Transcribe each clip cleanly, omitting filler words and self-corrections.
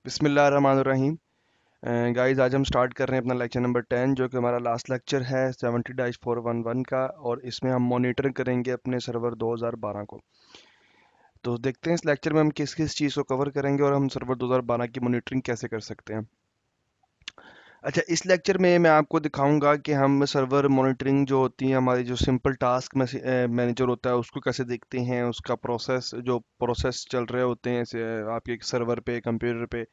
बिस्मिल्लाहिर्रहमानिर्रहीम। गाइस, आज हम स्टार्ट कर रहे हैं अपना लेक्चर नंबर 10 जो कि हमारा लास्ट लेक्चर है 70-411 का, और इसमें हम मॉनिटर करेंगे अपने सर्वर 2012 को। तो देखते हैं इस लेक्चर में हम किस किस चीज़ को कवर करेंगे और हम सर्वर 2012 की मॉनिटरिंग कैसे कर सकते हैं। अच्छा, इस लेक्चर में मैं आपको दिखाऊंगा कि हम सर्वर मॉनिटरिंग जो होती है, हमारी जो सिंपल टास्क मैनेजर होता है उसको कैसे देखते हैं, उसका प्रोसेस चल रहे होते हैं आपके सर्वर पे, कंप्यूटर पे।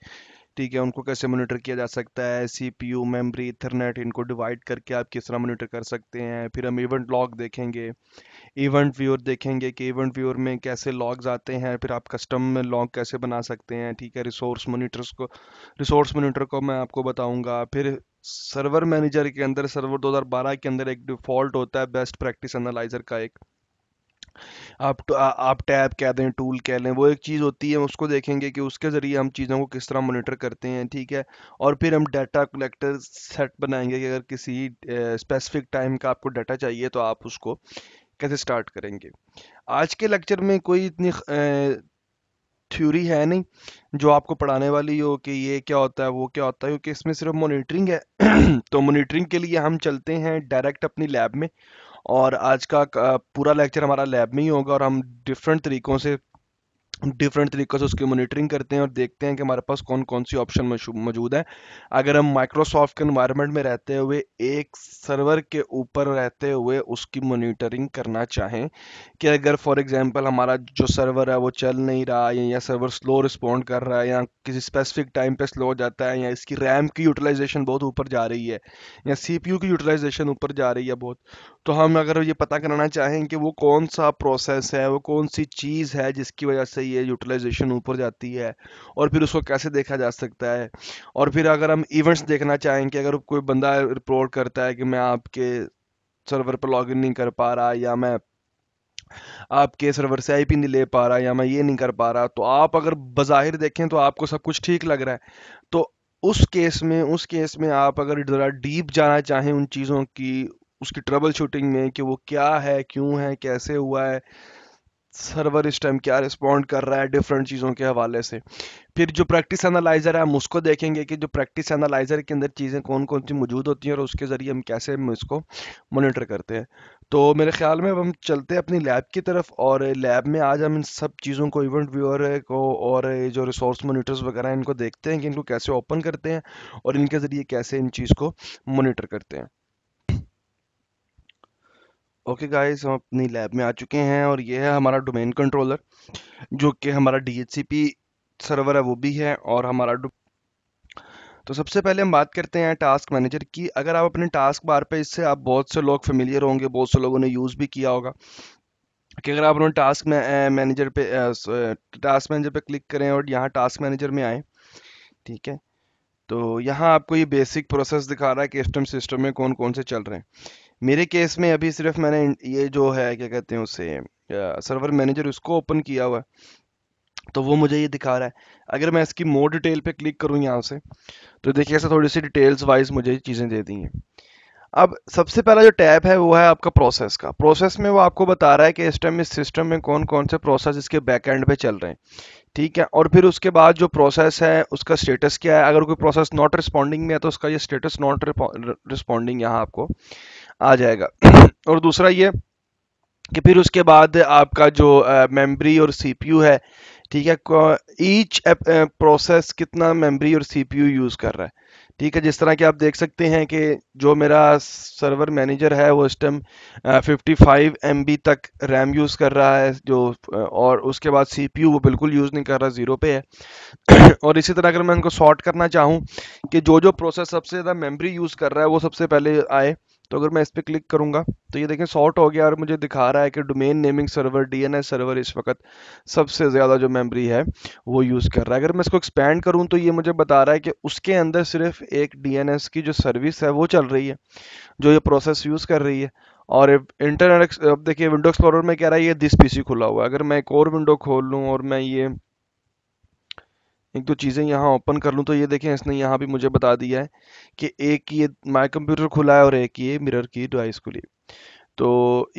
ठीक है, उनको कैसे मॉनिटर किया जा सकता है, सीपीयू, मेमोरी, इथरनेट, इनको डिवाइड करके आप किस तरह मॉनिटर कर सकते हैं। फिर हम इवेंट लॉग देखेंगे, इवेंट व्यूअर देखेंगे कि इवेंट व्यूअर में कैसे लॉग्स आते हैं, फिर आप कस्टम लॉग कैसे बना सकते हैं। ठीक है, रिसोर्स मॉनिटर को मैं आपको बताऊंगा। फिर सर्वर मैनेजर के अंदर, सर्वर 2012 के अंदर एक डिफॉल्ट होता है बेस्ट प्रैक्टिस एनालाइजर का एक, आप टैब कह दें, टूल कह लें, वो एक चीज़ होती है। उसको देखेंगे कि उसके ज़रिए हम चीज़ों को किस तरह मॉनिटर करते हैं। ठीक है, और फिर हम डाटा कलेक्टर सेट बनाएंगे कि अगर किसी स्पेसिफिक टाइम का आपको डाटा चाहिए तो आप उसको कैसे स्टार्ट करेंगे। आज के लेक्चर में कोई इतनी थ्योरी है नहीं जो आपको पढ़ाने वाली हो कि ये क्या होता है वो क्या होता है, क्योंकि इसमें सिर्फ मॉनिटरिंग है। तो मॉनिटरिंग के लिए हम चलते हैं डायरेक्ट अपनी लैब में, और आज का पूरा लेक्चर हमारा लैब में ही होगा, और हम डिफरेंट तरीक़ों से उसकी मॉनिटरिंग करते हैं और देखते हैं कि हमारे पास कौन कौन सी ऑप्शन मौजूद है। अगर हम माइक्रोसॉफ्ट के एनवायरनमेंट में रहते हुए, एक सर्वर के ऊपर रहते हुए उसकी मॉनिटरिंग करना चाहें, कि अगर फॉर एग्जांपल हमारा जो सर्वर है वो चल नहीं रहा है, या सर्वर स्लो रिस्पॉन्ड कर रहा है, या किसी स्पेसिफिक टाइम पे स्लो हो जाता है, या इसकी रैम की यूटिलाइजेशन बहुत ऊपर जा रही है, या सीपीयू की यूटिलाइजेशन ऊपर जा रही है बहुत, तो हम अगर ये पता करना चाहें कि वो कौन सा प्रोसेस है, वो कौन सी चीज़ है जिसकी वजह से ये यूटिलाइजेशन ऊपर जाती है, और फिर उसको कैसे देखा जा सकता है। और फिर अगर हम इवेंट्स देखना चाहें कि अगर कोई बंदा रिपोर्ट करता है कि मैं आपके सर्वर पर लॉगिन नहीं कर पा रहा, या मैं आपके सर्वर से आईपी नहीं ले पा रहा, या मैं ये नहीं कर पा रहा, तो आप अगर बज़ाहिर देखें तो आपको सब कुछ ठीक लग रहा है। तो उस केस में आप अगर ज़रा डीप जाना चाहें उन चीज़ों की, उसकी ट्रबल शूटिंग में, कि वो क्या है, क्यों है, कैसे हुआ है, सर्वर इस टाइम क्या रिस्पॉन्ड कर रहा है, डिफरेंट चीज़ों के हवाले से। फिर जो प्रैक्टिस एनालाइजर है हम उसको देखेंगे कि जो प्रैक्टिस एनालाइजर के अंदर चीज़ें कौन कौन सी मौजूद होती हैं, और उसके ज़रिए हम इसको मॉनिटर करते हैं। तो मेरे ख्याल में अब हम चलते हैं अपनी लैब की तरफ, और लैब में आज हम इन सब चीज़ों को, इवेंट व्यूअर को और ये जो रिसोर्स मॉनिटर्स वगैरह हैं, इनको देखते हैं कि इनको कैसे ओपन करते हैं और इनके ज़रिए कैसे इन चीज़ को मॉनिटर करते हैं। ओके गाइस, हम अपनी लैब में आ चुके हैं, और ये है हमारा डोमेन कंट्रोलर, जो कि हमारा डीएचसीपी सर्वर है वो भी है, और तो सबसे पहले हम बात करते हैं टास्क मैनेजर की। अगर आप अपने टास्क बार पे, इससे आप बहुत से लोग फेमिलियर होंगे, बहुत से लोगों ने यूज़ भी किया होगा, कि अगर आप अपने टास्क मैनेजर पे क्लिक करें और यहाँ टास्क मैनेजर में आए। ठीक है, तो यहाँ आपको ये बेसिक प्रोसेस दिखा रहा है कि सिस्टम में कौन कौन से चल रहे हैं। मेरे केस में अभी सिर्फ मैंने ये जो है, क्या कहते हैं उसे, सर्वर मैनेजर, उसको ओपन किया हुआ है, तो वो मुझे ये दिखा रहा है। अगर मैं इसकी मोर डिटेल पे क्लिक करूँ यहाँ से, तो देखिए ऐसा थोड़ी सी डिटेल्स वाइज मुझे चीज़ें दे दी हैं। अब सबसे पहला जो टैब है वो है आपका प्रोसेस का। प्रोसेस में वो आपको बता रहा है कि इस टाइम इस सिस्टम में कौन कौन से प्रोसेस इसके बैक एंड पे चल रहे हैं। ठीक है, और फिर उसके बाद जो प्रोसेस है उसका स्टेटस क्या है। अगर कोई प्रोसेस नॉट रिस्पॉन्डिंग में है तो उसका ये स्टेटस नॉट रिस्पॉन्डिंग यहाँ आपको आ जाएगा। और दूसरा ये कि फिर उसके बाद आपका जो मेमोरी और सीपीयू है, ठीक है, ईच प्रोसेस कितना मेमोरी और सीपीयू यूज़ कर रहा है। ठीक है, जिस तरह कि आप देख सकते हैं कि जो मेरा सर्वर मैनेजर है वो इस टाइम 55 MB तक रैम यूज़ कर रहा है, और उसके बाद सीपीयू वो बिल्कुल यूज़ नहीं कर रहा, ज़ीरो पे है। और इसी तरह अगर मैं उनको सॉर्ट करना चाहूँ कि जो जो प्रोसेस सबसे ज़्यादा मेमोरी यूज़ कर रहा है वो सबसे पहले आए, तो अगर मैं इस पर क्लिक करूंगा तो ये देखें सॉर्ट हो गया, और मुझे दिखा रहा है कि domain naming server, DNS server, इस वक्त सबसे ज़्यादा जो मेमोरी है वो यूज़ कर रहा है। अगर मैं इसको एक्सपैंड करूं तो ये मुझे बता रहा है कि उसके अंदर सिर्फ एक डीएनएस की जो सर्विस है वो चल रही है, जो ये प्रोसेस यूज़ कर रही है। और अब देखिए विंडो एक्सप्लोरर में कह रहा है ये दिस पीसी खुला हुआ है। अगर मैं एक और विंडो खोल लूँ और मैं ये एक दो चीज़ें यहाँ ओपन कर लूँ, तो ये देखें इसने यहाँ भी मुझे बता दिया है कि एक ये माई कंप्यूटर खुला है और एक ये मिरर की डिवाइस खुली है। तो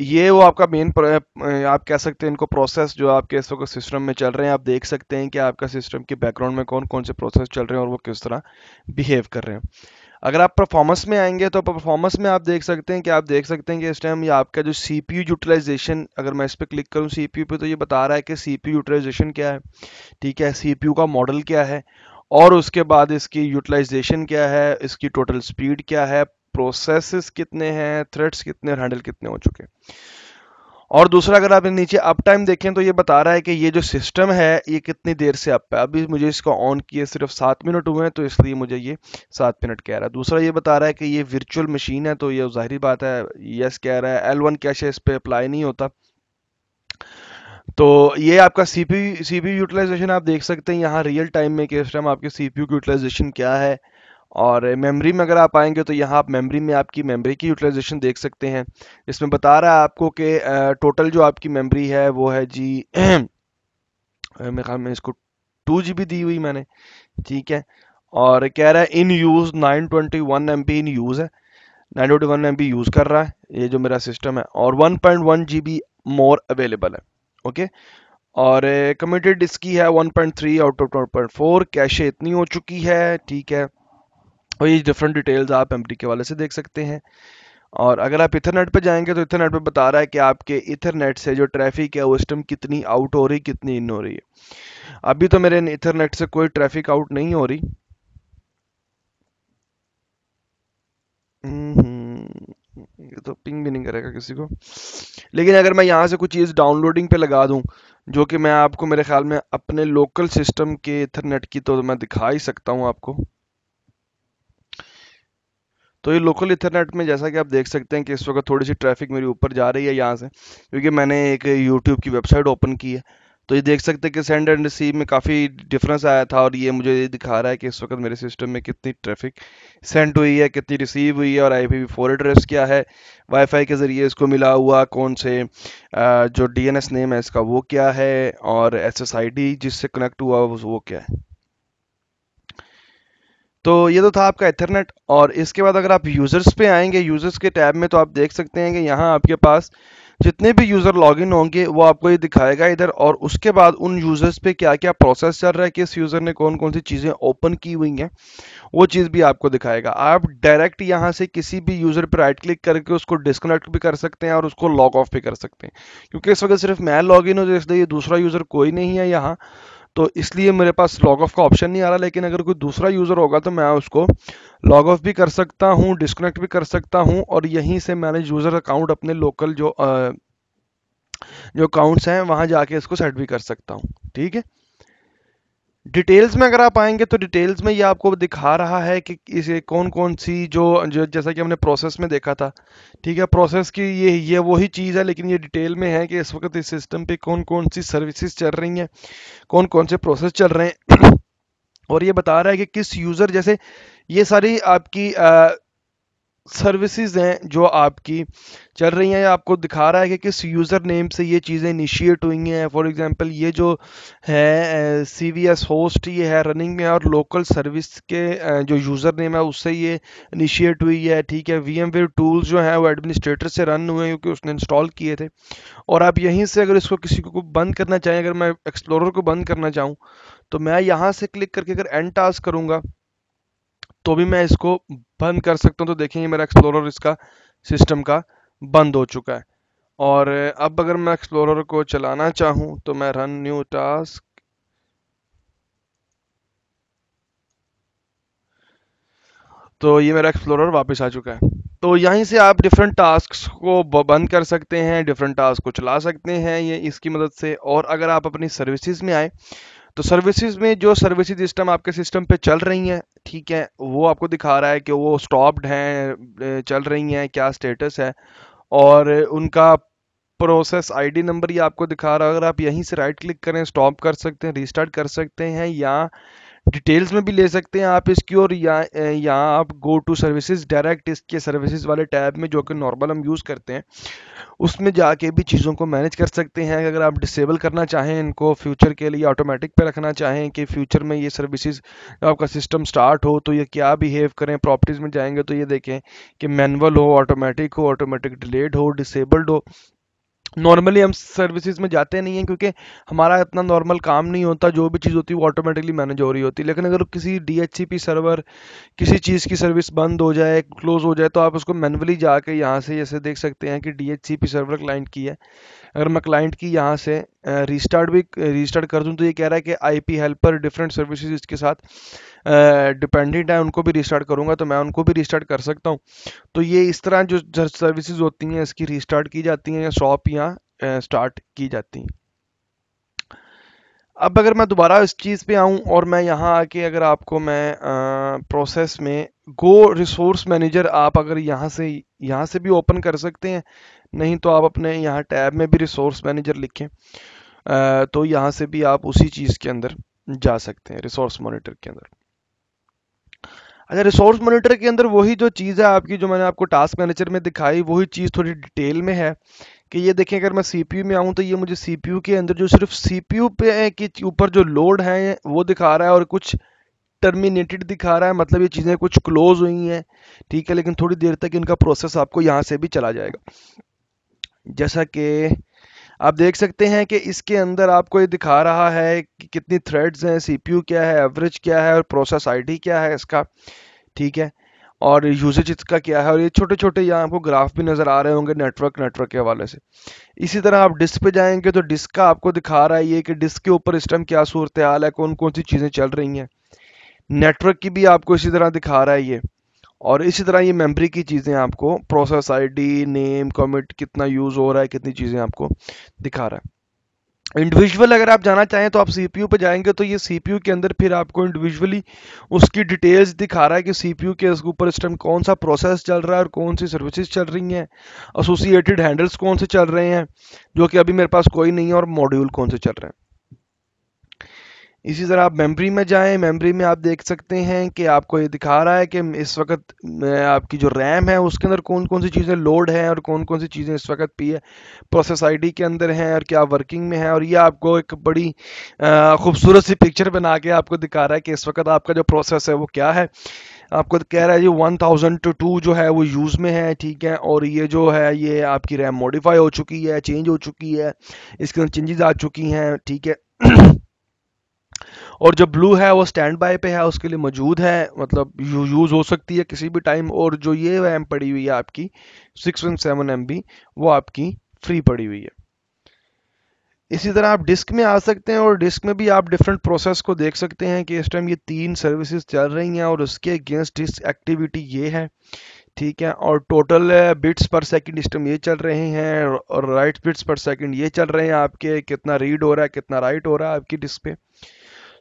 ये वो आपका मेन आप कह सकते हैं इनको प्रोसेस जो आपके इस वक्त सिस्टम में चल रहे हैं। आप देख सकते हैं कि आपका सिस्टम के बैकग्राउंड में कौन कौन से प्रोसेस चल रहे हैं और वो किस तरह बिहेव कर रहे हैं। अगर आप परफॉर्मेंस में आएंगे तो परफॉर्मेंस में आप देख सकते हैं कि इस टाइम ये आपका जो सीपीयू यूटिलाइजेशन, अगर मैं इस पर क्लिक करूं सीपीयू पे, तो ये बता रहा है कि सीपीयू यूटिलाइजेशन क्या है, ठीक है, सीपीयू का मॉडल क्या है, और उसके बाद इसकी यूटिलाइजेशन क्या है, इसकी टोटल स्पीड क्या है, प्रोसेसेस कितने हैं, थ्रेड्स कितने और हैंडल कितने हो चुके हैं। और दूसरा, अगर आप नीचे अप टाइम देखें तो ये बता रहा है कि ये जो सिस्टम है ये कितनी देर से अप है। अभी मुझे इसको ऑन किए सिर्फ 7 मिनट हुए हैं, तो इसलिए मुझे ये 7 मिनट कह रहा है। दूसरा ये बता रहा है कि ये वर्चुअल मशीन है, तो ये जाहिर बात है यस कह रहा है। L1 कैशे इस पे अप्लाई नहीं होता। तो ये आपका सीपीयू यूटिलाइजेशन आप देख सकते हैं यहाँ रियल टाइम में कि इस टाइम आपके सीपीयू की यूटिलाइजेशन क्या है। और मेमोरी में अगर आप आएंगे तो यहाँ आप मेमोरी में आपकी मेमोरी की यूटिलाइजेशन देख सकते हैं। इसमें बता रहा है आपको कि टोटल जो आपकी मेमोरी है वो है जी मेरे ख्याल में इसको 2 GB दी हुई मैंने, ठीक है। और कह रहा है इन यूज़ 921 MB इन यूज़ है, 921 MB यूज़ कर रहा है ये जो मेरा सिस्टम है, और 1.1 GB मोर अवेलेबल है, ओके। और कमिटेड इसकी है 1.3 आउट ऑफ 1.4, कैशे इतनी हो चुकी है, ठीक है। और ये डिफरेंट डिटेल्स आप एमटी के वाले से देख सकते हैं। और अगर आप इथरनेट पे जाएंगे तो इथरनेट पे बता रहा है कि आपके इथरनेट से जो ट्रैफिक है वो इस टाइम कितनी आउट हो रही, कितनी इन हो रही है। अभी तो मेरे इथरनेट से कोई ट्रैफिक आउट नहीं हो रही। ये तो पिंग भी नहीं करेगा किसी को। लेकिन अगर मैं यहाँ से कुछ चीज़ डाउनलोडिंग पे लगा दूँ, जो कि मैं आपको मेरे ख्याल में अपने लोकल सिस्टम के इथरनेट की, तो मैं दिखा ही सकता हूँ आपको। तो ये लोकल इथरनेट में जैसा कि आप देख सकते हैं कि इस वक्त थोड़ी सी ट्रैफिक मेरी ऊपर जा रही है यहाँ से, क्योंकि मैंने एक यूट्यूब की वेबसाइट ओपन की है। तो ये देख सकते हैं कि सेंड एंड रिसीव में काफ़ी डिफरेंस आया था, और ये मुझे ये दिखा रहा है कि इस वक्त मेरे सिस्टम में कितनी ट्रैफिक सेंड हुई है, कितनी रिसीव हुई है, और IPv4 एड्रेस क्या है, वाईफाई के ज़रिए इसको मिला हुआ कौन से जो DNS नेम है इसका वो क्या है, और SSID जिससे कनेक्ट हुआ वो क्या है। तो ये तो था आपका इथरनेट। और इसके बाद अगर आप यूज़र्स पे आएंगे, यूज़र्स के टैब में, तो आप देख सकते हैं कि यहाँ आपके पास जितने भी यूज़र लॉगिन होंगे वो आपको ये दिखाएगा इधर, और उसके बाद उन यूज़र्स पे क्या क्या प्रोसेस चल रहा है, किस यूज़र ने कौन कौन सी चीज़ें ओपन की हुई हैं, वो चीज़ भी आपको दिखाएगा। आप डायरेक्ट यहाँ से किसी भी यूज़र पर राइट क्लिक करके उसको डिस्कनेक्ट भी कर सकते हैं और उसको लॉग ऑफ भी कर सकते हैं। क्योंकि इस वक्त सिर्फ मैं लॉगिन हूँ, तो इसलिए ये दूसरा यूज़र कोई नहीं है यहाँ, तो इसलिए मेरे पास लॉग ऑफ का ऑप्शन नहीं आ रहा। लेकिन अगर कोई दूसरा यूज़र होगा तो मैं उसको लॉग ऑफ भी कर सकता हूँ, डिस्कनेक्ट भी कर सकता हूँ, और यहीं से मैनेज यूज़र अकाउंट अपने लोकल जो अकाउंट्स हैं वहाँ जाके इसको सेट भी कर सकता हूँ, ठीक है। डिटेल्स में अगर आप आएंगे तो डिटेल्स में ये आपको दिखा रहा है कि इसे कौन कौन सी जो जैसा कि हमने प्रोसेस में देखा था, ठीक है। प्रोसेस की ये वही चीज़ है, लेकिन ये डिटेल में है कि इस वक्त इस सिस्टम पे कौन कौन सी सर्विसेज चल रही हैं, कौन कौन से प्रोसेस चल रहे हैं। और ये बता रहा है कि किस यूज़र, जैसे ये सारी आपकी सर्विसेज हैं जो आपकी चल रही हैं, आपको दिखा रहा है कि किस यूज़र नेम से ये चीज़ें इनिशिएट हुई हैं। फॉर एग्जांपल ये जो है CVS होस्ट ये है रनिंग में, और लोकल सर्विस के जो यूज़र नेम है उससे ये इनिशिएट हुई है, ठीक है। VMware टूल्स जो हैं वो एडमिनिस्ट्रेटर से रन हुए हैं क्योंकि उसने इंस्टॉल किए थे। और आप यहीं से अगर इसको किसी को बंद करना चाहें, अगर मैं एक्सप्लोरर को बंद करना चाहूँ तो मैं यहाँ से क्लिक करके अगर एंड टास्क करूँगा तो भी मैं इसको बंद कर सकता हूँ। तो देखें ये मेरा एक्सप्लोरर इसका सिस्टम का बंद हो चुका है। और अब अगर मैं एक्सप्लोरर को चलाना चाहूँ तो मैं रन न्यू टास्क, तो ये मेरा एक्सप्लोरर वापस आ चुका है। तो यहीं से आप डिफरेंट टास्क को बंद कर सकते हैं, डिफरेंट टास्क को चला सकते हैं ये इसकी मदद से। और अगर आप अपनी सर्विसेज में आए तो सर्विसेज में जो सर्विसेज सिस्टम आपके सिस्टम पे चल रही हैं, ठीक है, वो आपको दिखा रहा है कि वो स्टॉप्ड हैं, चल रही हैं, क्या स्टेटस है, और उनका प्रोसेस आईडी नंबर ये आपको दिखा रहा है। अगर आप यहीं से राइट क्लिक करें स्टॉप कर सकते हैं, रीस्टार्ट कर सकते हैं, या डिटेल्स में भी ले सकते हैं आप इसकी, और यहाँ आप गो टू सर्विसेज डायरेक्ट इसके सर्विसेज वाले टैब में, जो कि नॉर्मल हम यूज़ करते हैं, उसमें जाके भी चीज़ों को मैनेज कर सकते हैं। अगर आप डिसेबल करना चाहें इनको फ्यूचर के लिए, ऑटोमेटिक पे रखना चाहें कि फ्यूचर में ये सर्विसेज आपका सिस्टम स्टार्ट हो तो ये क्या बिहेव करें, प्रॉपर्टीज़ में जाएंगे तो ये देखें कि मैनुअल हो, ऑटोमेटिक डिलेड हो, डिसेबल्ड हो। नॉर्मली हम सर्विसेज में जाते नहीं हैं क्योंकि हमारा इतना नॉर्मल काम नहीं होता, जो भी चीज़ होती है वो ऑटोमेटिकली मैनेज हो रही होती है। लेकिन अगर किसी डीएचसीपी सर्वर, किसी चीज़ की सर्विस बंद हो जाए, क्लोज हो जाए, तो आप उसको मैनुअली जाके यहाँ से जैसे देख सकते हैं कि डीएचसीपी सर्वर क्लाइंट की है। अगर मैं क्लाइंट की यहाँ से रीस्टार्ट कर दूँ तो ये कह रहा है कि आईपी हेल्पर डिफरेंट सर्विसेज इसके साथ डिपेंडेंट है, उनको भी रिस्टार्ट करूँगा तो मैं उनको भी रिस्टार्ट कर सकता हूँ। तो ये इस तरह जो सर्विसेज होती हैं इसकी रिस्टार्ट की जाती हैं या शॉप या स्टार्ट की जाती हैं। अब अगर मैं दोबारा इस चीज़ पे आऊँ और मैं यहाँ आके अगर आपको मैं प्रोसेस में गो रिसोर्स मैनेजर, आप अगर यहाँ से भी ओपन कर सकते हैं, नहीं तो आप अपने यहाँ टैब में भी रिसोर्स मैनेजर लिखें, तो यहाँ से भी आप उसी चीज़ के अंदर जा सकते हैं, रिसोर्स मॉनिटर के अंदर। अच्छा, रिसोर्स मॉनिटर के अंदर वही जो चीज़ है आपकी, जो मैंने आपको टास्क मैनेजर में दिखाई, वही चीज़ थोड़ी डिटेल में है कि ये देखें, अगर मैं सीपीयू में आऊँ तो ये मुझे सीपीयू के अंदर जो सिर्फ सीपीयू पे के ऊपर जो लोड है वो दिखा रहा है, और कुछ टर्मिनेटेड दिखा रहा है, मतलब ये चीज़ें कुछ क्लोज हुई हैं, ठीक है, लेकिन थोड़ी देर तक इनका प्रोसेस आपको यहाँ से भी चला जाएगा। जैसा कि आप देख सकते हैं कि इसके अंदर आपको ये दिखा रहा है कि कितनी थ्रेड्स हैं, सीपीयू क्या है, एवरेज क्या है, और प्रोसेस आईडी क्या है इसका, ठीक है, और यूसेज इसका क्या है, और ये छोटे छोटे यहाँ आपको ग्राफ भी नज़र आ रहे होंगे नेटवर्क के हवाले से। इसी तरह आप डिस्क पे जाएंगे तो डिस्क का आपको दिखा रहा है ये कि डिस्क के ऊपर इस टाइम क्या सूरत हाल है, कौन कौन सी चीज़ें चल रही हैं। नेटवर्क की भी आपको इसी तरह दिखा रहा है ये, और इसी तरह ये मेमोरी की चीज़ें आपको प्रोसेस आईडी, नेम, कमिट कितना यूज़ हो रहा है, कितनी चीज़ें आपको दिखा रहा है। इंडिविजुअल अगर आप जाना चाहें तो आप सीपीयू पे जाएंगे तो ये सीपीयू के अंदर फिर आपको इंडिविजुअली उसकी डिटेल्स दिखा रहा है कि सीपीयू के ऊपर इस टाइम कौन सा प्रोसेस चल रहा है और कौन सी सर्विसेज चल रही हैं, एसोसिएटेड हैंडल्स कौन से चल रहे हैं, जो कि अभी मेरे पास कोई नहीं है, और मॉड्यूल कौन से चल रहे हैं। इसी तरह आप मेमोरी में जाएं, मेमोरी में आप देख सकते हैं कि आपको ये दिखा रहा है कि इस वक्त आपकी जो रैम है उसके अंदर कौन कौन सी चीज़ें लोड हैं और कौन कौन सी चीज़ें इस वक्त पी है प्रोसेस आईडी के अंदर हैं और क्या वर्किंग में है। और ये आपको एक बड़ी खूबसूरत सी पिक्चर बना के आपको दिखा रहा है कि इस वक्त आपका जो प्रोसेस है वो क्या है। आपको तो कह रहा है जी 1002 जो है वो यूज़ में है, ठीक है, और ये जो है ये आपकी रैम मॉडिफाई हो चुकी है, चेंज हो चुकी है, इसके अंदर चेंजेस आ चुकी हैं, ठीक है। और जो ब्लू है वो स्टैंड बाय पे है, उसके लिए मौजूद है, मतलब यूज़ हो सकती है किसी भी टाइम। और जो ये रैम पड़ी हुई है आपकी 617 MB, वो आपकी फ्री पड़ी हुई है। इसी तरह आप डिस्क में आ सकते हैं और डिस्क में भी आप डिफरेंट प्रोसेस को देख सकते हैं कि इस टाइम ये 3 सर्विसेज चल रही हैं और उसके अगेंस्ट डिस्क एक्टिविटी ये है, ठीक है, और टोटल बिट्स पर सेकंड इस टाइम ये चल रहे हैं, और राइट बिट्स पर सेकंड ये चल रहे हैं आपके, कितना रीड हो रहा है कितना राइट हो रहा है आपकी डिस्क पे।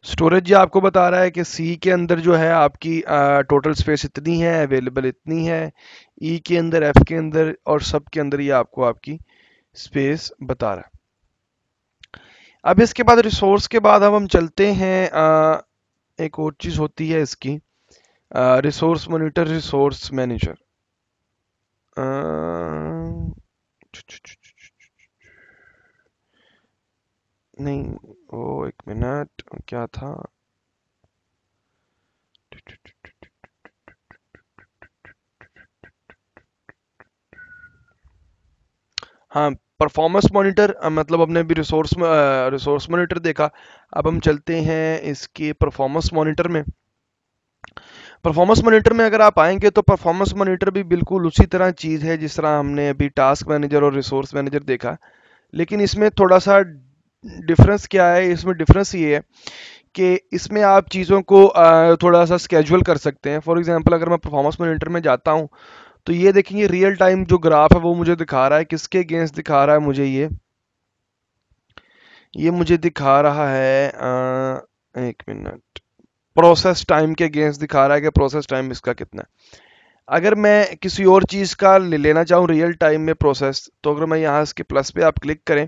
स्टोरेज ये आपको बता रहा है कि सी के अंदर जो है आपकी टोटल स्पेस इतनी है, अवेलेबल इतनी है, ई के अंदर, एफ के अंदर और सब के अंदर ये आपको आपकी स्पेस बता रहा है। अब इसके बाद रिसोर्स के बाद अब हम चलते हैं, एक और चीज़ होती है इसकी, रिसोर्स मॉनिटर, रिसोर्स मैनेजर। नहीं, वो एक मिनट, क्या था, हाँ, परफॉर्मेंस मॉनिटर, मतलब हमने अभी रिसोर्स मॉनिटर देखा। अब हम चलते हैं इसके परफॉर्मेंस मॉनिटर में। परफॉर्मेंस मॉनिटर में अगर आप आएंगे तो परफॉर्मेंस मॉनिटर भी बिल्कुल उसी तरह चीज़ है जिस तरह हमने अभी टास्क मैनेजर और रिसोर्स मैनेजर देखा, लेकिन इसमें थोड़ा सा डिफरेंस क्या है, इसमें डिफरेंस ये है कि इसमें आप चीज़ों को थोड़ा सा स्केजुअल कर सकते हैं। फॉर एग्जांपल अगर मैं परफॉर्मेंस मॉनिटर में जाता हूँ तो ये देखेंगे रियल टाइम जो ग्राफ है वो मुझे दिखा रहा है, किसके अगेंस्ट दिखा रहा है मुझे, ये मुझे दिखा रहा है, एक मिनट, प्रोसेस टाइम के अगेंस्ट दिखा रहा है कि प्रोसेस टाइम इसका कितना है। अगर मैं किसी और चीज़ का लेना चाहूँ रियल टाइम में प्रोसेस, तो अगर मैं यहाँ इसके प्लस पे आप क्लिक करें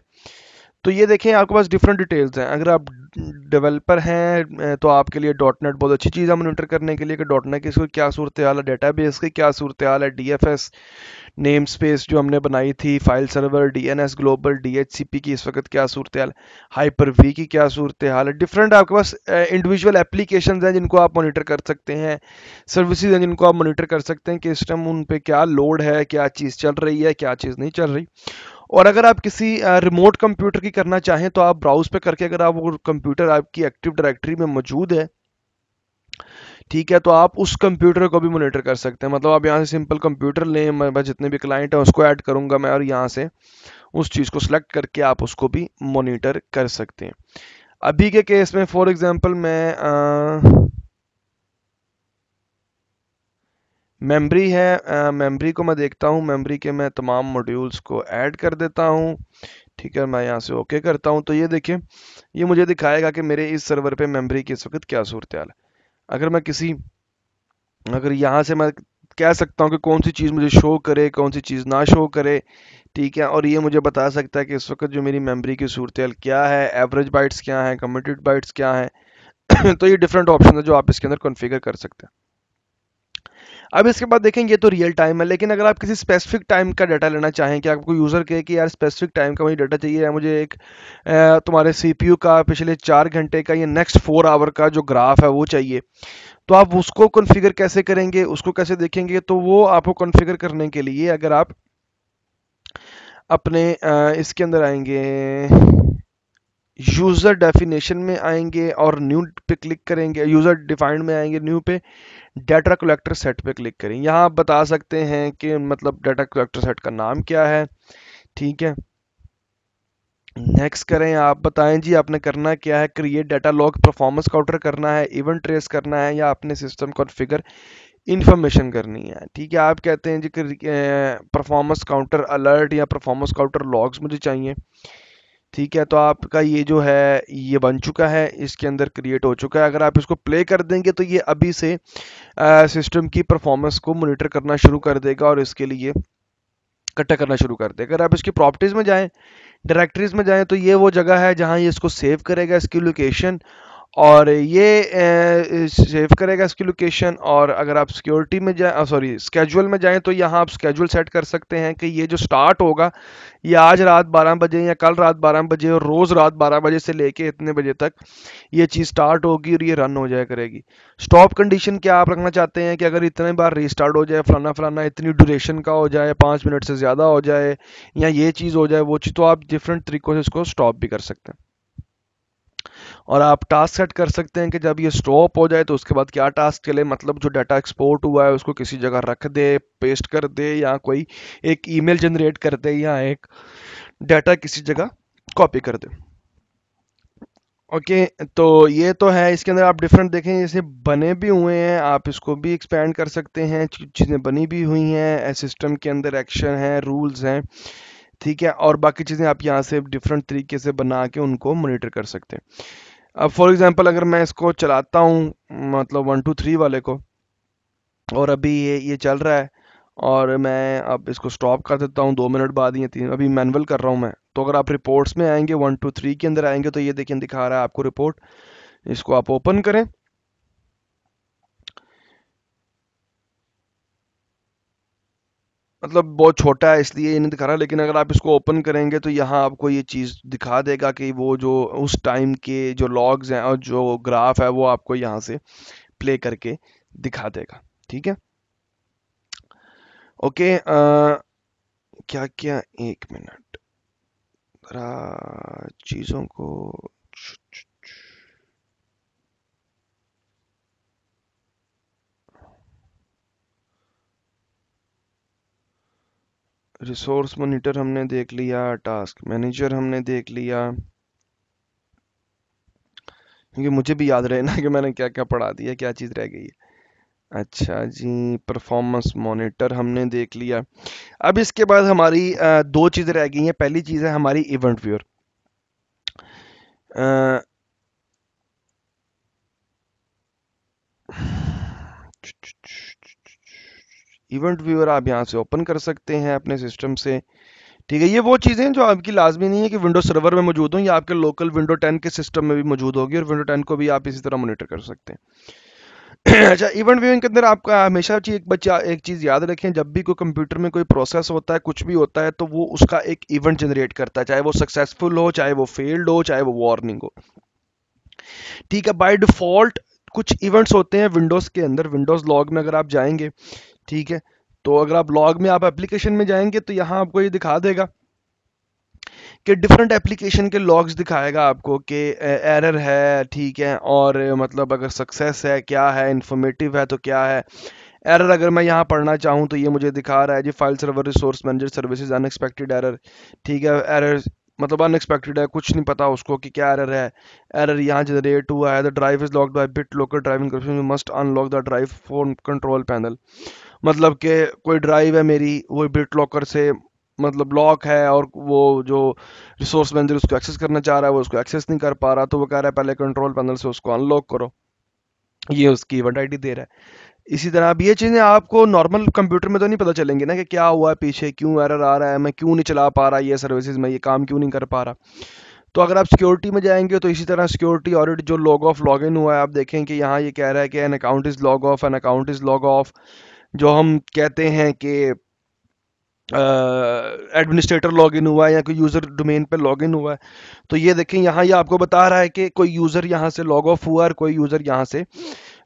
तो ये देखें आपके पास डिफरेंट डिटेल्स हैं। अगर आप डेवलपर हैं तो आपके लिए डॉट नेट बहुत अच्छी चीज़ है मॉनिटर करने के लिए कि डॉट नेट की इसको क्या सूरत हाल है, डेटाबेस की क्या सूरत हाल है, डीएफएस नेम स्पेस जो हमने बनाई थी, file server, DNS global, DHCP की इस वक्त क्या सूरत हाल है, हाइपर वी की क्या सूरत हाल है। डिफरेंट आपके पास इंडिविजुअल एप्लीकेशन हैं जिनको आप मॉनिटर कर सकते हैं, सर्विसेज हैं जिनको आप मॉनिटर कर सकते हैं कि सिस्टम उन पे क्या लोड है, क्या चीज़ चल रही है, क्या चीज़ नहीं चल रही। और अगर आप किसी रिमोट कंप्यूटर की करना चाहें तो आप ब्राउज पे करके, अगर आप वो कंप्यूटर आपकी एक्टिव डायरेक्टरी में मौजूद है, ठीक है, तो आप उस कंप्यूटर को भी मॉनिटर कर सकते हैं। मतलब आप यहाँ से सिंपल कंप्यूटर लें, मैं जितने भी क्लाइंट हैं उसको ऐड करूंगा मैं, और यहाँ से उस चीज़ को सिलेक्ट करके आप उसको भी मॉनिटर कर सकते हैं। अभी के केस में फॉर एग्जांपल मैं मेमोरी है, मेमोरी को मैं देखता हूँ, मेमोरी के मैं तमाम मॉड्यूल्स को ऐड कर देता हूँ। ठीक है, मैं यहाँ से ओके करता हूँ तो ये देखिए, ये मुझे दिखाएगा कि मेरे इस सर्वर पे मेमोरी की इस वक्त क्या सूरत हाल है। अगर मैं किसी, अगर यहाँ से मैं कह सकता हूँ कि कौन सी चीज़ मुझे शो करे, कौन सी चीज़ ना शो करे, ठीक है, और ये मुझे बता सकता है कि इस वक्त जो मेरी मेमोरी की सूरत हाल क्या है, एवरेज बाइट्स क्या है, कमिटेड बाइट्स क्या है। तो ये डिफरेंट ऑप्शन है जो आप इसके अंदर कॉन्फ़िगर कर सकते हैं। अब इसके बाद देखें, ये तो रियल टाइम है, लेकिन अगर आप किसी स्पेसिफिक टाइम का डाटा लेना चाहें कि आपको यूज़र कहे कि यार स्पेसिफिक टाइम का मुझे डाटा चाहिए है, मुझे एक तुम्हारे सीपीयू का पिछले 4 घंटे का या नेक्स्ट 4 आवर का जो ग्राफ है वो चाहिए, तो आप उसको कॉन्फ़िगर कैसे करेंगे, उसको कैसे देखेंगे? तो वो आपको कॉन्फ़िगर करने के लिए अगर आप अपने इसके अंदर आएंगे, यूज़र डेफिनेशन में आएंगे और न्यू पे क्लिक करेंगे, यूज़र डिफाइंड में आएंगे, न्यू पे डाटा कलेक्टर सेट पे क्लिक करें। यहाँ आप बता सकते हैं कि मतलब डाटा कलेक्टर सेट का नाम क्या है, ठीक है, नेक्स्ट करें। आप बताएं जी आपने करना क्या है, create data log performance counter करना है, इवेंट ट्रेस करना है, या अपने सिस्टम कॉन्फ़िगर इन्फॉर्मेशन करनी है। ठीक है, आप कहते हैं जी कि परफॉर्मेंस काउंटर अलर्ट या परफॉर्मेंस काउंटर लॉग्स मुझे चाहिए। ठीक है, तो आपका ये जो है ये बन चुका है, इसके अंदर क्रिएट हो चुका है। अगर आप इसको प्ले कर देंगे तो ये अभी से सिस्टम की परफॉर्मेंस को मॉनिटर करना शुरू कर देगा और इसके लिए इकट्ठा करना शुरू कर देगा। अगर आप इसकी प्रॉपर्टीज़ में जाएं, डायरेक्टरीज में जाएं, तो ये वो जगह है जहां ये इसको सेव करेगा, इसकी लोकेशन, और ये सेव करेगा इसकी लोकेशन। और अगर आप सिक्योरिटी में जाए, सॉरी स्केजुअल में जाएं, तो यहाँ आप स्केजुअल सेट कर सकते हैं कि ये जो स्टार्ट होगा ये आज रात 12 बजे या कल रात 12 बजे और रोज़ रात 12 बजे से लेके इतने बजे तक ये चीज़ स्टार्ट होगी और ये रन हो जाया करेगी। स्टॉप कंडीशन क्या आप रखना चाहते हैं कि अगर इतने बार रीस्टार्ट हो जाए, फलाना फलाना इतनी ड्यूरेशन का हो जाए, 5 मिनट से ज़्यादा हो जाए, या ये चीज़ हो जाए वो चीज़, तो आप डिफरेंट तरीक़ों से इसको स्टॉप भी कर सकते हैं। और आप टास्क सेट कर सकते हैं कि जब ये स्टॉप हो जाए तो उसके बाद क्या टास्क चले, मतलब जो डाटा एक्सपोर्ट हुआ है उसको किसी जगह रख दे, पेस्ट कर दे, या कोई एक ईमेल जनरेट कर दे, या एक डाटा किसी जगह कॉपी कर दे। ओके, तो ये तो है। इसके अंदर आप डिफरेंट देखें, जैसे बने भी हुए हैं, आप इसको भी एक्सपेंड कर सकते हैं, चीज़ें बनी भी हुई हैं, सिस्टम के अंदर एक्शन है, रूल्स हैं, ठीक है, और बाकी चीज़ें आप यहाँ से डिफरेंट तरीके से बना के उनको मॉनिटर कर सकते हैं। अब फॉर एग्जांपल अगर मैं इसको चलाता हूँ, मतलब 1 2 3 वाले को, और अभी ये चल रहा है, और मैं अब इसको स्टॉप कर देता हूँ 2 मिनट बाद, या 3, अभी मैनुअल कर रहा हूँ मैं, तो अगर आप रिपोर्ट्स में आएंगे 1 2 3 के अंदर आएंगे तो ये देखिए दिखा रहा है आपको रिपोर्ट। इसको आप ओपन करें, मतलब बहुत छोटा है इसलिए ये नहीं दिखा रहा, लेकिन अगर आप इसको ओपन करेंगे तो यहाँ आपको ये चीज़ दिखा देगा कि वो जो उस टाइम के जो लॉग्स हैं और जो ग्राफ है वो आपको यहाँ से प्ले करके दिखा देगा। ठीक है, ओके, क्या क्या, एक मिनट, जरा चीज़ों को, रिसोर्स मॉनिटर हमने देख लिया, टास्क मैनेजर हमने देख लिया, क्योंकि मुझे भी याद रहे ना कि मैंने क्या क्या पढ़ा दिया, क्या चीज़ रह गई है। अच्छा जी, परफॉर्मेंस मॉनिटर हमने देख लिया। अब इसके बाद हमारी दो चीज़ें रह गई हैं। पहली चीज़ है हमारी इवेंट व्यूअर। इवेंट व्यूअर आप यहाँ से ओपन कर सकते हैं अपने सिस्टम से, ठीक है, ये वो चीज़ें हैं जो आपकी लाजमी नहीं है कि विंडोज सर्वर में मौजूद हों, या आपके लोकल विंडो 10 के सिस्टम में भी मौजूद होगी, और विंडो 10 को भी आप इसी तरह मॉनिटर कर सकते हैं। अच्छा, इवेंट व्यूइंग के अंदर आपका हमेशा एक चीज़ याद रखें, जब भी कोई कंप्यूटर में कोई प्रोसेस होता है, कुछ भी होता है, तो वो उसका एक इवेंट जनरेट करता है, चाहे वो सक्सेसफुल हो, चाहे वो फेल्ड हो, चाहे वो वार्निंग हो। ठीक है, बाय डिफॉल्ट कुछ इवेंट्स होते हैं विंडोज़ के अंदर। विंडोज़ लॉग में अगर आप जाएंगे, ठीक है, तो अगर आप लॉग में आप एप्लीकेशन में जाएंगे तो यहाँ आपको ये दिखा देगा कि डिफरेंट एप्लीकेशन के लॉग्स दिखाएगा आपको कि एरर है, ठीक है, और मतलब अगर सक्सेस है क्या है, इंफॉर्मेटिव है तो क्या है। एरर अगर मैं यहाँ पढ़ना चाहूँ तो ये मुझे दिखा रहा है जी, file server resource manager services unexpected error. ठीक है, एरर मतलब अनएक्सपेक्टेड है, कुछ नहीं पता उसको कि क्या एरर है। एरर यहाँ जनरेट हुआ है, the drive is locked by bit local driving you must unlock the drive phone control panel. मतलब कि कोई ड्राइव है मेरी, वो बिट लॉकर से मतलब लॉक है, और वो जो रिसोर्स मैनेजर उसको एक्सेस करना चाह रहा है वो उसको एक्सेस नहीं कर पा रहा, तो वो कह रहा है पहले कंट्रोल पैनल से उसको अनलॉक करो। ये उसकी इवेंट आईडी दे रहा है। इसी तरह अब ये चीज़ें आपको नॉर्मल कंप्यूटर में तो नहीं पता चलेंगी ना कि क्या हुआ है पीछे, क्यों एरर आ रहा है, मैं क्यों नहीं चला पा रहा ये सर्विसेज, मैं ये काम क्यों नहीं कर पा रहा। तो अगर आप सिक्योरिटी में जाएंगे तो इसी तरह सिक्योरिटी ऑडिट जो लॉग ऑफ लॉग इन हुआ है, आप देखें कि यहाँ ये कह रहा है कि an account is log of, an account is log of. जो हम कहते हैं कि एडमिनिस्ट्रेटर लॉगिन हुआ है या कोई यूज़र डोमेन पे लॉगिन हुआ है, तो ये देखें यहाँ ये आपको बता रहा है कि कोई यूज़र यहाँ से लॉग ऑफ हुआ है और कोई यूज़र यहाँ से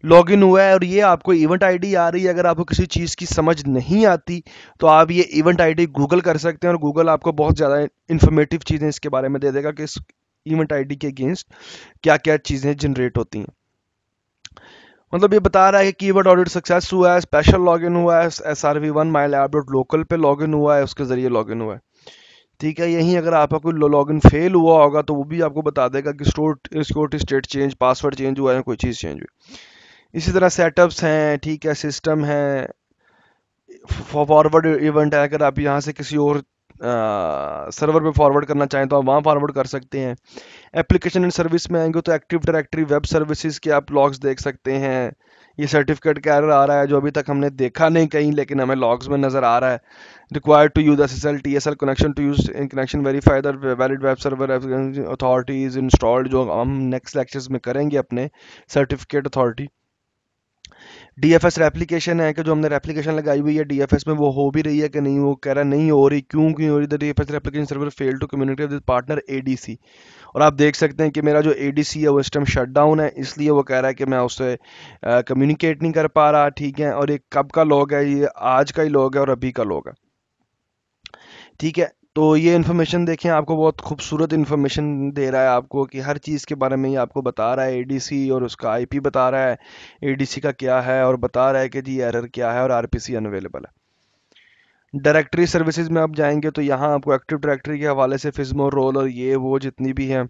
लॉगिन हुआ है, और ये आपको इवेंट आईडी आ रही है। अगर आपको किसी चीज़ की समझ नहीं आती तो आप ये इवेंट आईडी गूगल कर सकते हैं, और गूगल आपको बहुत ज़्यादा इंफॉर्मेटिव चीज़ें इसके बारे में दे देगा कि इस इवेंट आईडी के अगेंस्ट क्या क्या चीज़ें जनरेट होती हैं। मतलब ये बता रहा है कि कीवर्ड ऑडिट सक्सेस हुआ है, स्पेशल लॉगिन हुआ है, SRV1 माई लैब डॉट लोकल पे लॉगिन हुआ है, उसके ज़रिए लॉगिन हुआ है। ठीक है, यहीं अगर आपका कोई लॉगिन फेल हुआ होगा तो वो भी आपको बता देगा कि security state change, password change हुआ है, कोई चीज़ चेंज हुई। इसी तरह सेटअप्स हैं, ठीक है, सिस्टम है, फॉरवर्ड इवेंट है, अगर आप यहाँ से किसी और सर्वर पे फॉरवर्ड करना चाहें तो आप वहाँ फॉरवर्ड कर सकते हैं। एप्लीकेशन एंड सर्विस में आएंगे तो एक्टिव डायरेक्टरी वेब सर्विसेज के आप लॉग्स देख सकते हैं। ये सर्टिफिकेट का एरर आ रहा है जो अभी तक हमने देखा नहीं कहीं, लेकिन हमें लॉग्स में नज़र आ रहा है। Required to use SSL TSL connection to use in connection verify the valid web server authorities installed, जो हम नेक्स्ट लेक्चर्स में करेंगे अपने सर्टिफिकेट अथॉरिटी। DFS रेप्लिकेशन है कि जो हमने रेप्लिकेशन लगाई हुई है DFS में वो हो भी रही है कि नहीं, वो कह रहा है नहीं हो रही, क्यों हो रही, the DFS replication server fail to communicate with partner ADC। और आप देख सकते हैं कि मेरा जो ADC है वो इस टाइम शट डाउन है, इसलिए वो कह रहा है कि मैं उससे कम्युनिकेट नहीं कर पा रहा। ठीक है, और ये कब का लॉग है, ये आज का ही लॉग है और अभी का लॉग है। ठीक है, तो ये इन्फॉर्मेशन देखें, आपको बहुत खूबसूरत इन्फॉर्मेशन दे रहा है आपको कि हर चीज़ के बारे में ये आपको बता रहा है ADC, और उसका IP बता रहा है ADC का क्या है, और बता रहा है कि जी एरर क्या है, और RPC अनअवेलेबल है। डायरेक्टरी सर्विसेज में आप जाएंगे तो यहाँ आपको एक्टिव डायरेक्टरी के हवाले से फिज्मो रोल और ये वो जितनी भी हैं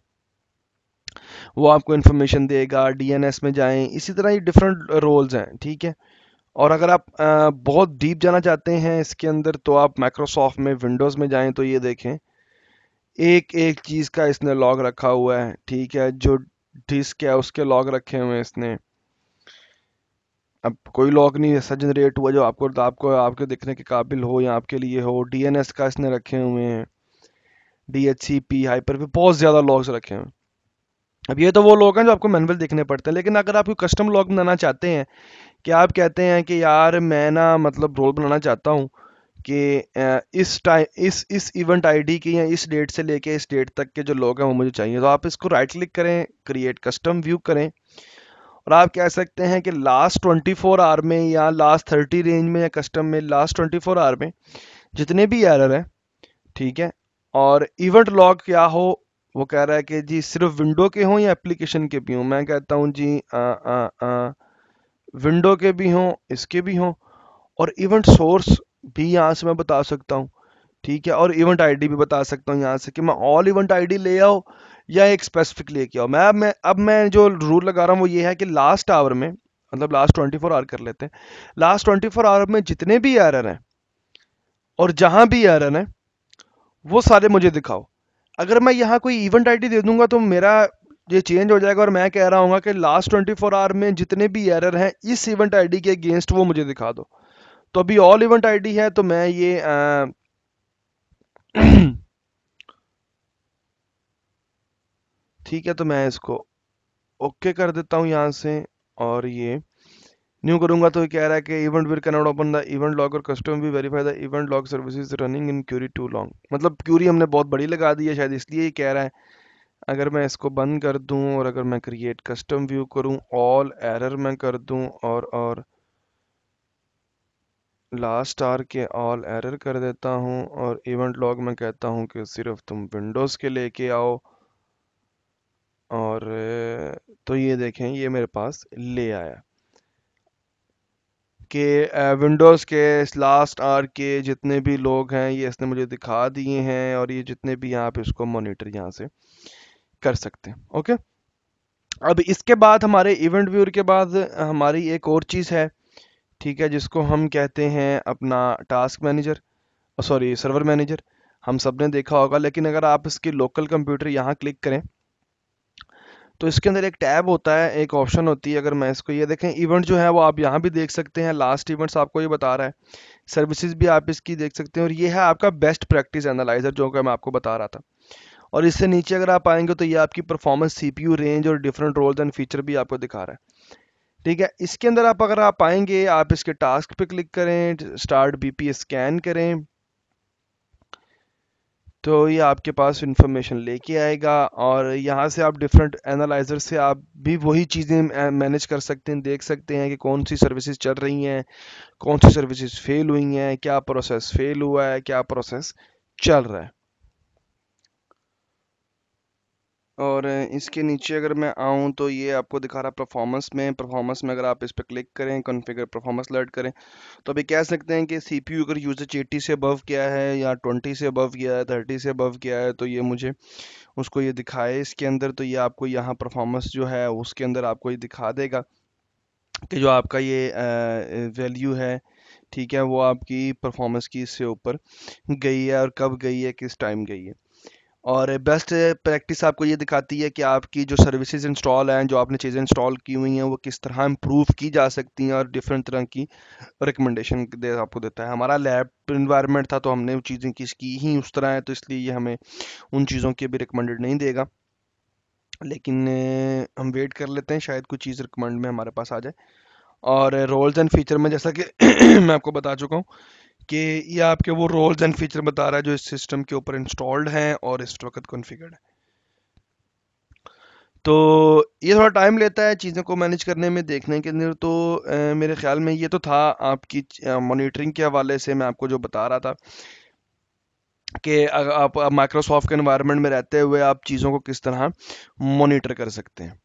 वो आपको इन्फॉर्मेशन देगा। DNS में जाएं, इसी तरह ये डिफरेंट रोल्स हैं। ठीक है, और अगर आप बहुत डीप जाना चाहते हैं इसके अंदर तो आप माइक्रोसॉफ्ट में विंडोज़ में जाएं, तो ये देखें एक एक चीज़ का इसने लॉग रखा हुआ है। ठीक है, जो डिस्क है उसके लॉग रखे हुए हैं इसने। अब कोई लॉग नहीं ऐसा जनरेट हुआ जो आपको आपको आपके देखने के काबिल हो या आपके लिए हो। DNS का इसने रखे हुए हैं, DHCP हाइपर पे बहुत ज़्यादा लॉग्स रखे हैं। अब ये तो वो लोग हैं जो आपको मैनुअल देखने पड़ते हैं, लेकिन अगर आप कोई कस्टम लॉग बनाना चाहते हैं कि आप कहते हैं कि यार मैं ना मतलब रोल बनाना चाहता हूँ कि इस टाइम इस इवेंट आईडी की या इस डेट से लेके इस डेट तक के जो लोग हैं वो मुझे चाहिए, तो आप इसको राइट क्लिक करें, क्रिएट कस्टम व्यू करें, और आप कह सकते हैं कि लास्ट 24 आवर में या लास्ट 30 रेंज में या कस्टम में लास्ट 24 आवर में जितने भी एरर हैं, ठीक है, और इवेंट लॉग क्या हो। वो कह रहा है कि जी सिर्फ विंडो के हों या एप्लीकेशन के भी हों। मैं कहता हूँ जी विंडो के भी हों, इसके भी हों, और इवेंट सोर्स भी यहाँ से मैं बता सकता हूँ। ठीक है, और इवेंट आईडी भी बता सकता हूँ यहाँ से कि मैं ऑल इवेंट आईडी ले आओ या एक स्पेसिफिक लेके आओ। मैं जो रूल लगा रहा हूँ वो ये है कि लास्ट आवर में, मतलब लास्ट 24 आवर कर लेते हैं, लास्ट 24 आवर में जितने भी एरर हैं और जहां भी एरर हैं वो सारे मुझे दिखाओ। अगर मैं यहाँ कोई इवेंट आईडी दे दूंगा तो मेरा ये चेंज हो जाएगा, और मैं कह रहा हूँ कि लास्ट 24 आवर में जितने भी एरर हैं इस इवेंट आईडी के अगेंस्ट वो मुझे दिखा दो। तो अभी ऑल इवेंट आईडी है तो मैं ये ठीक है, तो मैं इसको ओके कर देता हूँ यहाँ से, और ये न्यू करूंगा तो ये कह रहा है कि event will cannot open the event log और कस्टम भी verify the event log services running in query too long. मतलब क्यूरी हमने बहुत बड़ी लगा दी है, शायद इसलिए ये कह रहा है। अगर मैं इसको बंद कर दूं और अगर मैं क्रिएट कस्टम व्यू करूं, ऑल एरर मैं कर दूं, और लास्ट आर के ऑल एरर कर देता हूं, और इवेंट लॉग में कहता हूं कि सिर्फ तुम विंडोज़ के लेके आओ, और तो ये देखें ये मेरे पास ले आया कि विंडोज़ के लास्ट आर के जितने भी लोग हैं ये इसने मुझे दिखा दिए हैं, और ये जितने भी यहाँ पे इसको मॉनिटर यहाँ से कर सकते हैं। ओके, अब इसके बाद हमारे इवेंट व्यूअर के बाद हमारी एक और चीज़ है, ठीक है, जिसको हम कहते हैं अपना task manager, sorry server manager. हम सब ने देखा होगा, लेकिन अगर आप इसकी लोकल कंप्यूटर यहाँ क्लिक करें तो इसके अंदर एक टैब होता है, एक ऑप्शन होती है। अगर मैं इसको ये देखें, इवेंट जो है वो आप यहाँ भी देख सकते हैं, लास्ट इवेंट्स आपको ये बता रहा है, सर्विसेज भी आप इसकी देख सकते हैं, और ये है आपका बेस्ट प्रैक्टिस एनालाइजर जो कि मैं आपको बता रहा था। और इससे नीचे अगर आप आएंगे तो ये आपकी परफॉर्मेंस, सीपीयू रेंज और डिफरेंट रोल्स एंड फीचर भी आपको दिखा रहा है। ठीक है, इसके अंदर आप अगर आप आएंगे, आप इसके टास्क पे क्लिक करें, स्टार्ट बीपी स्कैन करें, तो ये आपके पास इंफॉर्मेशन लेके आएगा, और यहाँ से आप डिफरेंट एनालाइजर से आप भी वही चीज़ें मैनेज कर सकते हैं, देख सकते हैं कि कौन सी सर्विसेज चल रही हैं, कौन सी सर्विसेज फेल हुई हैं, क्या प्रोसेस फेल हुआ है, क्या प्रोसेस चल रहा है। और इसके नीचे अगर मैं आऊँ तो ये आपको दिखा रहा है परफॉर्मेंस में अगर आप इस पर क्लिक करें, कॉन्फ़िगर परफॉर्मेंस अलर्ट करें, तो अभी कह सकते हैं कि सीपीयू अगर यूजेज 80 से अबव गया है, या 20 से अबव गया है, 30 से अबव गया है, तो ये मुझे उसको ये दिखाए इसके अंदर। तो ये आपको यहाँ परफॉर्मेंस जो है उसके अंदर आपको ये दिखा देगा कि जो आपका ये वैल्यू है, ठीक है, वो आपकी परफॉर्मेंस की इससे ऊपर गई है, और कब गई है, किस टाइम गई है। और बेस्ट प्रैक्टिस आपको ये दिखाती है कि आपकी जो सर्विसेज इंस्टॉल हैं, जो आपने चीज़ें इंस्टॉल की हुई हैं, वो किस तरह इम्प्रूव की जा सकती हैं, और डिफरेंट तरह की रिकमेंडेशन दे आपको देता है। हमारा लैब इन्वायरमेंट था तो हमने वो चीज़ें की ही उस तरह है, तो इसलिए ये हमें उन चीज़ों के भी रिकमेंडेड नहीं देगा, लेकिन हम वेट कर लेते हैं, शायद कुछ चीज़ रिकमेंड में हमारे पास आ जाए। और रोल्स एंड फीचर में जैसा कि मैं आपको बता चुका हूँ कि ये आपके वो रोल्स एंड फीचर बता रहा है जो इस सिस्टम के ऊपर इंस्टॉल्ड हैं और इस वक्त कॉन्फ़िगर्ड है। तो ये थोड़ा टाइम लेता है चीज़ों को मैनेज करने में, देखने के अंदर। तो मेरे ख्याल में ये तो था आपकी मॉनिटरिंग के हवाले से मैं आपको जो बता रहा था कि अगर आप माइक्रोसॉफ्ट के एनवायरनमेंट में रहते हुए आप चीज़ों को किस तरह मॉनिटर कर सकते हैं।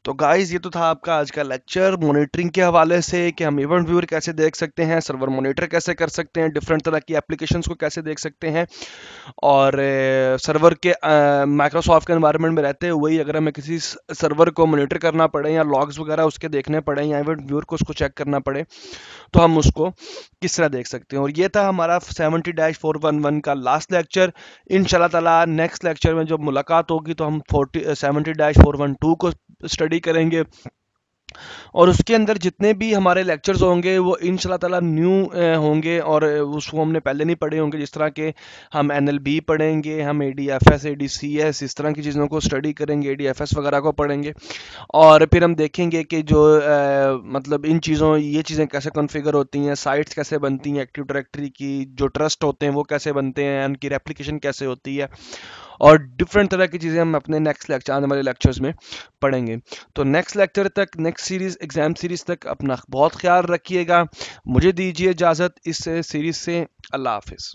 तो गाइस ये तो था आपका आज का लेक्चर मॉनिटरिंग के हवाले से, कि हम इवेंट व्यूअर कैसे देख सकते हैं, सर्वर मॉनिटर कैसे कर सकते हैं, डिफरेंट तरह की एप्लीकेशंस को कैसे देख सकते हैं, और सर्वर के माइक्रोसॉफ्ट के एनवायरनमेंट में रहते हुए ही अगर हमें किसी सर्वर को मॉनिटर करना पड़े, या लॉग्स वगैरह उसके देखने पड़े, या इवेंट व्यूअर को उसको चेक करना पड़े, तो हम उसको किस तरह देख सकते हैं। और ये था हमारा 70-411 का लास्ट लेक्चर। इंशाल्लाह ताला नेक्स्ट लेक्चर में जब मुलाकात होगी तो हम 70-412 को स्टडी करेंगे, और उसके अंदर जितने भी हमारे लेक्चर्स होंगे वो इंशाल्लाह ताला न्यू होंगे, और उसको हमने पहले नहीं पढ़े होंगे, जिस तरह के हम एनएलबी पढ़ेंगे, हम एडीएफएस एडीसीएस इस तरह की चीज़ों को स्टडी करेंगे, एडीएफएस वगैरह को पढ़ेंगे, और फिर हम देखेंगे कि जो मतलब इन चीज़ों ये चीज़ें कैसे कॉन्फ़िगर होती हैं, साइट्स कैसे बनती हैं, एक्टिव डायरेक्टरी की जो ट्रस्ट होते हैं वो कैसे बनते हैं, उनकी रेप्लिकेशन कैसे होती है, और डिफरेंट तरह की चीज़ें हम अपने नेक्स्ट लेक्चर, आने वाले लेक्चर्स में पढ़ेंगे। तो नेक्स्ट लेक्चर तक, नेक्स्ट सीरीज़, एग्ज़ाम सीरीज़ तक अपना बहुत ख्याल रखिएगा। मुझे दीजिए इजाज़त इस सीरीज़ से। अल्लाह हाफिज़।